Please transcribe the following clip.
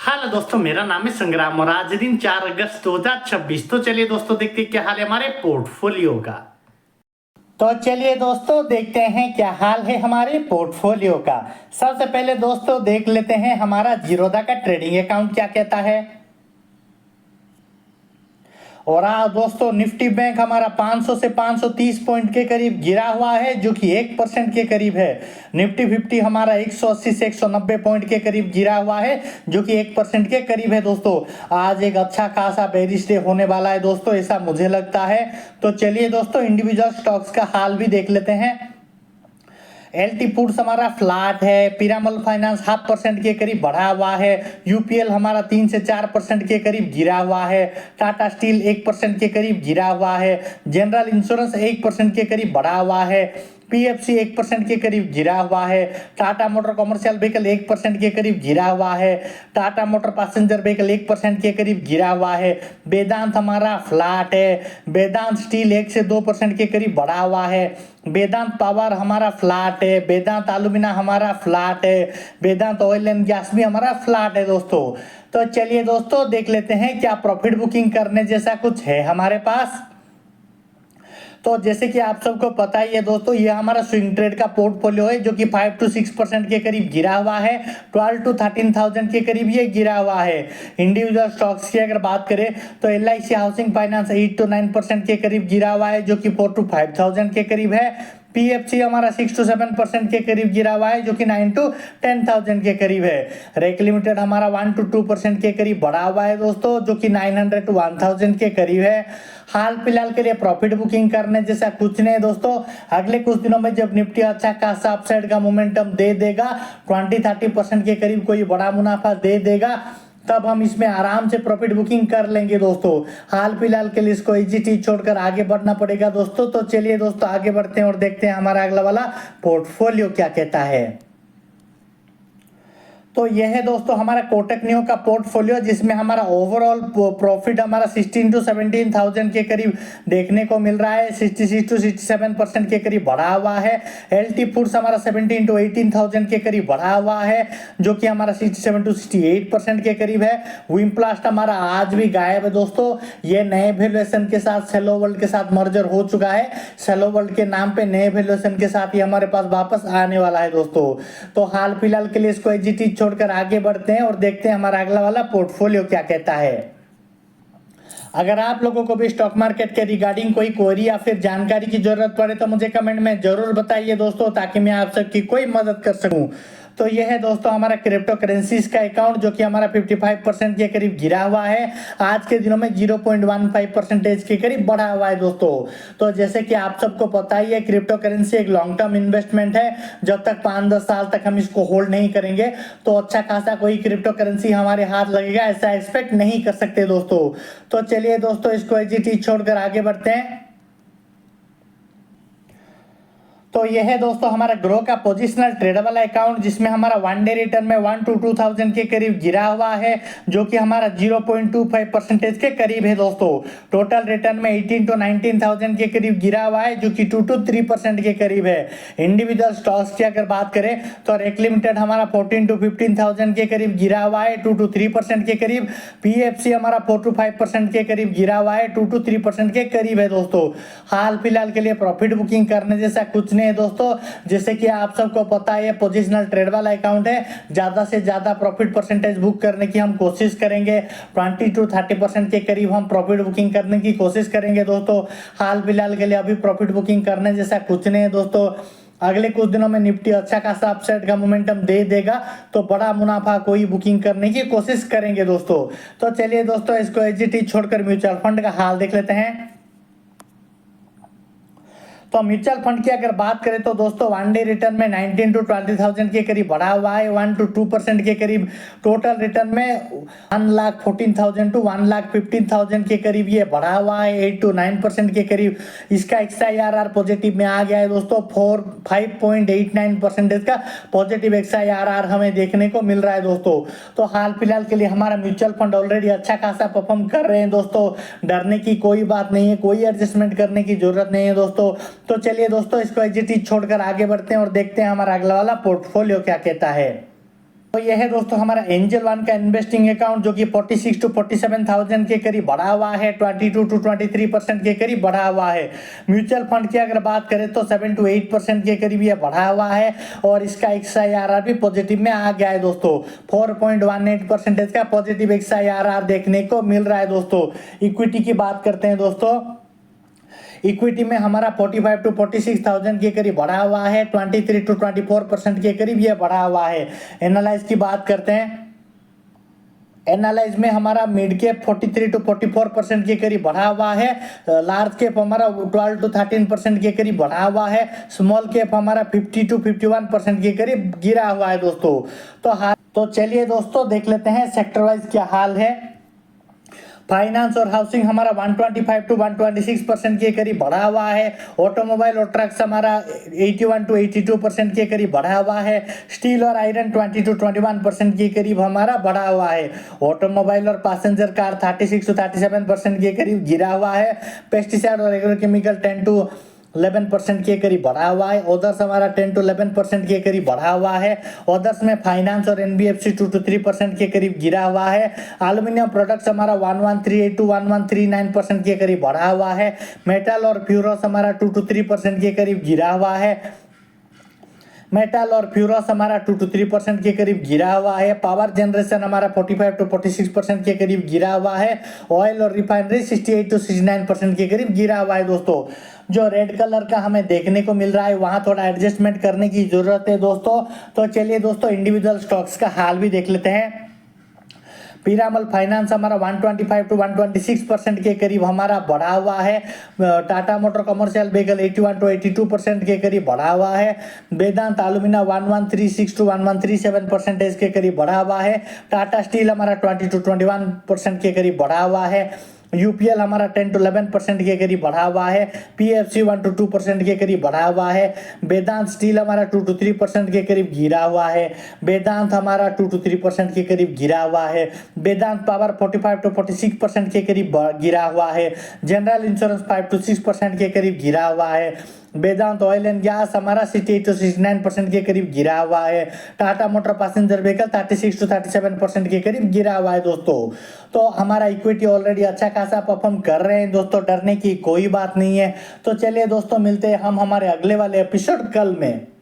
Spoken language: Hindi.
हेलो दोस्तों, मेरा नाम है संग्राम और आज दिन 4 अगस्त 2026। तो चलिए दोस्तों देखते हैं क्या हाल है हमारे पोर्टफोलियो का। तो चलिए दोस्तों देखते हैं क्या हाल है हमारे पोर्टफोलियो का। सबसे पहले दोस्तों देख लेते हैं हमारा जीरोधा का ट्रेडिंग अकाउंट क्या कहता है। और दोस्तों निफ्टी बैंक हमारा 500 से 530 पॉइंट के करीब गिरा हुआ है, जो कि 1% के करीब है। निफ्टी 50 हमारा 180 से 190 पॉइंट के करीब गिरा हुआ है, जो कि 1% के करीब है। दोस्तों आज एक अच्छा खासा बेरिश डे होने वाला है दोस्तों, ऐसा मुझे लगता है। तो चलिए दोस्तों इंडिविजुअल स्टॉक्स का हाल भी देख लेते हैं। एलटी फूड्स हमारा फ्लैट है, पिरामल फाइनेंस 0.5% के करीब बढ़ा हुआ है, यूपीएल हमारा 3 से 4% के करीब गिरा हुआ है, टाटा स्टील 1% के करीब गिरा हुआ है, जनरल इंश्योरेंस 1% के करीब बढ़ा हुआ है, पीएफसी 1% के करीब गिरा हुआ है, टाटा मोटर कमर्शियल व्हीकल 1% के करीब गिरा हुआ है, टाटा मोटर पैसेंजर व्हीकल 1% के करीब गिरा हुआ है, वेदांत हमारा फ्लैट है, वेदांत स्टील 1 से 2% के करीब बढ़ा हुआ है, वेदांत पावर हमारा फ्लैट है, वेदांत एल्यूमिना हमारा फ्लैट है, वेदांत ऑयल एंड गैस भी हमारा फ्लैट है दोस्तों। तो चलिए दोस्तों देख लेते हैं क्या प्रॉफिट बुकिंग करने जैसा कुछ है हमारे पास। तो जैसे कि आप सबको पता ही है दोस्तों, ये हमारा स्विंग ट्रेड का पोर्टफोलियो है, जो कि 5 to 6% के करीब गिरा हुआ है, 12 to 13,000 के करीब ये गिरा हुआ है। इंडिविजुअल स्टॉक्स की अगर बात करें तो LIC हाउसिंग फाइनेंस 8 to 9% के करीब गिरा हुआ है, जो कि 4 to 5,000 के करीब है। पीएफसी हमारा 6 to 7% के करीब गिरा हुआ है, जो कि 9 to 10,000 के करीब है। रेक लिमिटेड हमारा 1 to 2% के करीब बढ़ा हुआ है दोस्तों, जो कि 900 to 1,000 के करीब है। हाल फिलहाल के लिए प्रॉफिट बुकिंग करने जैसा कुछ नहीं है दोस्तों। अगले कुछ दिनों में जब निफ्टी अच्छा खासा अपसाइड का मोमेंटम दे देगा, 20-30% के करीब कोई बड़ा मुनाफा दे देगा, तब हम इसमें आराम से प्रॉफिट बुकिंग कर लेंगे दोस्तों। हाल फिलहाल के लिए इसको इजी चीज छोड़कर आगे बढ़ना पड़ेगा दोस्तों। तो चलिए दोस्तों आगे बढ़ते हैं और देखते हैं हमारा अगला वाला पोर्टफोलियो क्या कहता है। तो यह है दोस्तों हमारा कोटक नियो का पोर्टफोलियो, जिसमें हमारा ओवरऑल प्रॉफिट हमारा 16 to 17,000 के करीब देखने को मिल रहा है, 66 to 67% के करीब बढ़ा हुआ है। एलटी फूड्स हमारा 17 to 18,000 के करीब बढ़ा हुआ है, जो कि हमारा 67 to 68% के करीब है। विमप्लास्ट हमारा आज भी गायब है दोस्तों, ये नए वैल्यूएशन के साथ सेलो वर्ल्ड के साथ मर्जर हो चुका है। सेलो वर्ल्ड के नाम पे नए वैल्यूएशन के साथ ये हमारे पास वापस आने वाला है दोस्तों। तो हाल फिलहाल के लिए इसको एजीटी छोड़कर आगे बढ़ते हैं और देखते हैं हमारा अगला वाला पोर्टफोलियो क्या कहता है। अगर आप लोगों को भी स्टॉक मार्केट के रिगार्डिंग कोई क्वेरी या फिर जानकारी की जरूरत पड़े तो मुझे कमेंट में जरूर बताइए दोस्तों, ताकि मैं आप सबकी कोई मदद कर सकूं। तो यह है दोस्तों हमारा क्रिप्टो करेंसीज का अकाउंट, जो कि हमारा 55% के करीब गिरा हुआ है। आज के दिनों में 0.15% के करीब बढ़ा हुआ है दोस्तों। तो जैसे कि आप सबको पता ही है, क्रिप्टो करेंसी एक लॉन्ग टर्म इन्वेस्टमेंट है। जब तक 5-10 साल तक हम इसको होल्ड नहीं करेंगे तो अच्छा खासा कोई क्रिप्टो करेंसी हमारे हाथ लगेगा, ऐसा एक्सपेक्ट नहीं कर सकते दोस्तों। तो चलिए दोस्तों इसको एजीटी छोड़कर आगे बढ़ते हैं। तो यह है दोस्तों हमारा ग्रो का पोजिशनल ट्रेड वाला अकाउंट, जिसमें हमारा 1 डे रिटर्न में 1 to 2,000 के करीब गिरा हुआ है, जो कि हमारा 0.25% के करीब है दोस्तों। टोटल रिटर्न में 18 to 19,000 के करीब गिरा हुआ है, जो कि 2 to 3% के करीब है। इंडिविजुअल स्टॉक्स की अगर बात करें तो रेक लिमिटेड हमारा 14 to 15,000 के करीब गिरा हुआ है, 2 to 3% के करीब। पीएफसी हमारा 4 to 5% के करीब गिरा हुआ है, 2 to 3% के करीब है दोस्तों। हाल फिलहाल के लिए प्रॉफिट बुकिंग करने जैसा कुछ है दोस्तों। जैसे कि आप सबको पता है पोजिशनल ट्रेड वाला अकाउंट है, ज्यादा से ज्यादा प्रॉफिट परसेंटेज बुक करने की हम कोशिश करेंगे। 20 to 30% के करीब हम प्रॉफिट बुकिंग करने की कोशिश करेंगे दोस्तों। हाल फिलहाल के लिए अभी प्रॉफिट बुकिंग करने जैसा कुछ नहीं है दोस्तों। अगले कुछ दिनों में निफ्टी अच्छा खासा अपसाइड का मोमेंटम दे देगा, तो बड़ा मुनाफा कोई बुकिंग करने की कोशिश करेंगे दोस्तों। तो चलिए दोस्तों इसको एजीटी छोड़कर म्यूचुअल फंड का हाल देख लेते हैं। तो म्यूचुअल फंड की अगर बात करें तो दोस्तों 1 डे रिटर्न में 19 to 20,000 के करीब बढ़ा हुआ है, 1 to 2% के करीब। टोटल रिटर्न में 1,14,000 to 1,15,000 के करीब ये बढ़ा हुआ है, 8 to 9% के करीब। इसका XIRR पॉजिटिव में आ गया है दोस्तों, 5.89% का पॉजिटिव XIRR हमें देखने को मिल रहा है दोस्तों। तो हाल फिलहाल के लिए हमारा म्यूचुअल फंड ऑलरेडी अच्छा खासा परफॉर्म कर रहे हैं दोस्तों। डरने की कोई बात नहीं है, कोई एडजस्टमेंट करने की जरूरत नहीं है दोस्तों। तो चलिए दोस्तों इसको एजीटी छोड़कर आगे बढ़ते हैं और देखते हैं हमारा अगला वाला पोर्टफोलियो क्या कहता है। तो यह है दोस्तों हमारा एंजल वन का इन्वेस्टिंग अकाउंट, जो कि 46 to 47,000 के करीब बढ़ा हुआ है, 22 to 23% के करीब बढ़ा हुआ है। म्यूचुअल फंड की अगर बात करें तो 7 to 8% के करीब ये बढ़ा हुआ है, और इसका XIRR भी पॉजिटिव में आ गया है दोस्तों। 4.18% का पॉजिटिव XIRR देखने को मिल रहा है दोस्तों। इक्विटी की बात करते हैं दोस्तों। इक्विटी में हमारा 45 to 46,000 के करीब बढ़ा हुआ है, 23 to 24% के करीब ये बढ़ा हुआ है। एनालाइज की बात करते हैं। एनालाइज में हमारा मिड कैप 43 to 44% के करीब बढ़ा हुआ है, लार्ज कैप हमारा 12 to 13% के करीब बढ़ा हुआ है, स्मॉल कैप हमारा 50 to 51% के करीब गिरा हुआ है दोस्तों। तो चलिए दोस्तों देख लेते हैं सेक्टर वाइज क्या हाल है। फाइनेंस और हाउसिंग हमारा 125 to 126% के करीब बढ़ा हुआ है। ऑटोमोबाइल और ट्रक्स हमारा 81 to 82% के करीब बढ़ा हुआ है। स्टील और आयरन 20 to 21% के करीब हमारा बढ़ा हुआ है। ऑटोमोबाइल और पैसेंजर कार 36 to 37% के करीब गिरा हुआ है। पेस्टिसाइड और एग्रोकेमिकल 10 to 11% के करीब बढ़ा हुआ है। ओदर्स हमारा 10 to 11% के करीब बढ़ा हुआ है। ओदर्स में फाइनेंस और NBFC 2 to 3% के करीब गिरा हुआ है। एल्यूमिनियम प्रोडक्ट्स हमारा 1138 to 1139% के करीब बढ़ा हुआ है। मेटल और फ्यूरोस हमारा 2 to 3% के करीब गिरा हुआ है। मेटल और फ्यूरोस हमारा 2 to 3% के करीब गिरा हुआ है। पावर जनरेशन हमारा 45 to 46% के करीब गिरा हुआ है। ऑयल और रिफाइनरी 68 to 69% के करीब गिरा हुआ है दोस्तों। जो रेड कलर का हमें देखने को मिल रहा है वहां थोड़ा एडजस्टमेंट करने की जरूरत है दोस्तों। तो चलिए दोस्तों इंडिविजुअल स्टॉक्स का हाल भी देख लेते हैं। पीरामल फाइनेंस हमारा 125 to 126% के करीब हमारा बढ़ा हुआ है। Tata motor commercial vehicle 81 to 82% के करीब बढ़ा हुआ है। वेदांत एल्यूमिना 1136 to 1137% के करीब बढ़ा हुआ है। टाटा स्टील हमारा 20 to 21% के करीब बढ़ा हुआ है। UPL हमारा 10 to 11% के करीब बढ़ा हुआ है। PFC 1 to 2% के करीब बढ़ा हुआ है। वेदांत स्टील हमारा 2 to 3% के करीब गिरा हुआ है। वेदांत हमारा 2 to 3% के करीब गिरा हुआ है। वेदांत पावर 45 to 46% के करीब गिरा हुआ है। जनरल इंश्योरेंस 5 to 6% के करीब गिरा हुआ है। वेदांत ऑयल एंड गैस हमारा 68 to 69% के करीब गिरा हुआ है। Tata motor passenger vehicle 36 to 37% के करीब गिरा हुआ है दोस्तों। तो हमारा इक्विटी ऑलरेडी अच्छा खासा परफॉर्म कर रहे हैं दोस्तों, डरने की कोई बात नहीं है। तो चलिए दोस्तों मिलते हैं हम हमारे अगले वाले एपिसोड कल में।